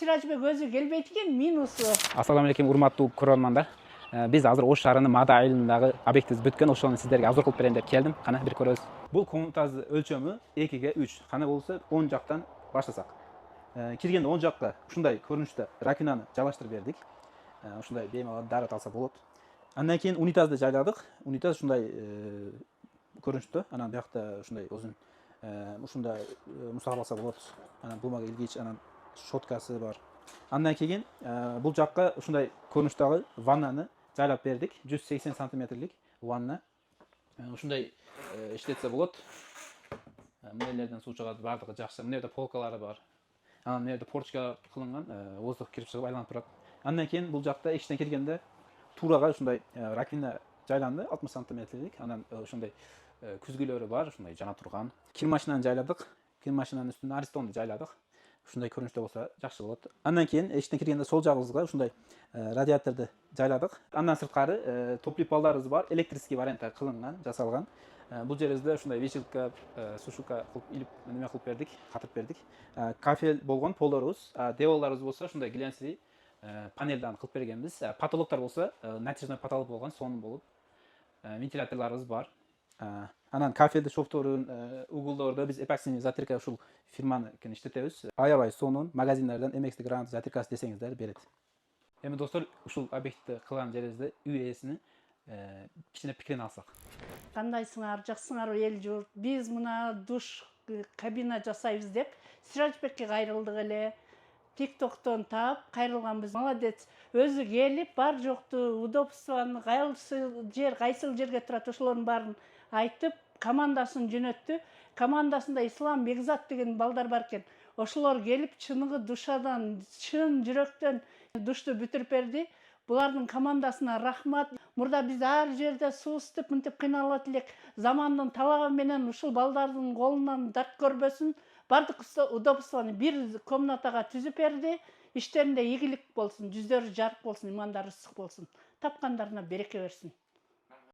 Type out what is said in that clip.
Сиражбек өзү келбейт экен, минусу. Ассаламу алейкум, урматтуу көрөрмандар. Биз азыр Ош шаарынын Мада айылындагы объектибиз бүткөн, ошону сиздерге обзор кылып берейин деп келдим. Кана бир көрөбүз. Бул комнатабыздын өлчөмү 2/3. Кана болсо оң жактан баштасак. Киргенде оң жакка ушундай көрүнүштө ракинаны жайлаштырып бердик. Ушундай беймалал дарат алса болот. Андан кийин унитазды жайладык. Унитаз ушундай көрүнүштө. Анан биякта ушундай өзүн ушундай мусага алса болот. Анан бумага илгич, анан щоткасы бар. Андан кийин бул жакка ушундай көрүнүштөгү ваннаны жайлап бердик. 180 сантиметрлик ванна. Ушундай иштетсе болот. Мынелерден суу чыгат, бардыгы жакшы. Мына жерде полкалары бар. Анан мына жерде порчка кылынган, воздух кирип чыгып айланып турат. Андан кийин бул жакта эчтен киргенде турага ушундай раковина жайланды, 60 сантиметрлик. Анан ушундай күзгүлөрү бар, ушундай жана турган. Кир машинаны жайладык. Кир машинанын үстүнө аристонду жайладык. Ушундай көрүнүштө болсо жакшы болот. Андан кийин эчтен киргенде сол жагыбызга ушундай радиаторду жайладык. Андан сырткары топлив балдарыбыз бар, электрический вариантта кылынган, жасалган. Бул жерибизде ушундай вешилка, сушилка кылып илип, неме кылып бердик, катырып бердик. Кафель болгон полдорубуз, деволларыбыз болсо ушундай глянцевый панелден кылып бергенбиз. Потолоктор болсо натяжной потолок болгон, сонун болуп. Вентиляторларыбыз бар. Анан кафелди шовторун угулдордо биз эпоксийный затирка ушул фирманыкын иштетебиз. Аябай сонун магазиндерден MX Grand затиркасы десеңиздер берет. Эми достор, ушул объектти кылган жерибизде үй ээсини кичине пикирин алсак. Кандайсыңар, жаксыңарбы эл журт? Биз мына душ кабина жасайбыз деп Сиражбекке кайрылдык эле. TikToктон таап кайрылганбыз. Молодец. Өзү келип, бар жокту удобствону, кайсыл жерге турат ошолордун баарын айтып, командасын жөнөттү. Командасында Ислам Бекзат деген балдар бар экен. Ошолор келип, чыныгы душадан, чын жүрөктөн душту бүтүрүп берди. Булардын командасына рахмат. Мурда биз ар жерде сууступ, мынтип кыйналып элек. Замандын талабы менен ушул балдардын колунан дарт көрбөсүн. Бардык удобствону бир комнатага түзүп берди. Иштеринде ийгилик болсун, жүздөрү жарык болсун, имандары ысык болсун. Тапкандарына береке берсин.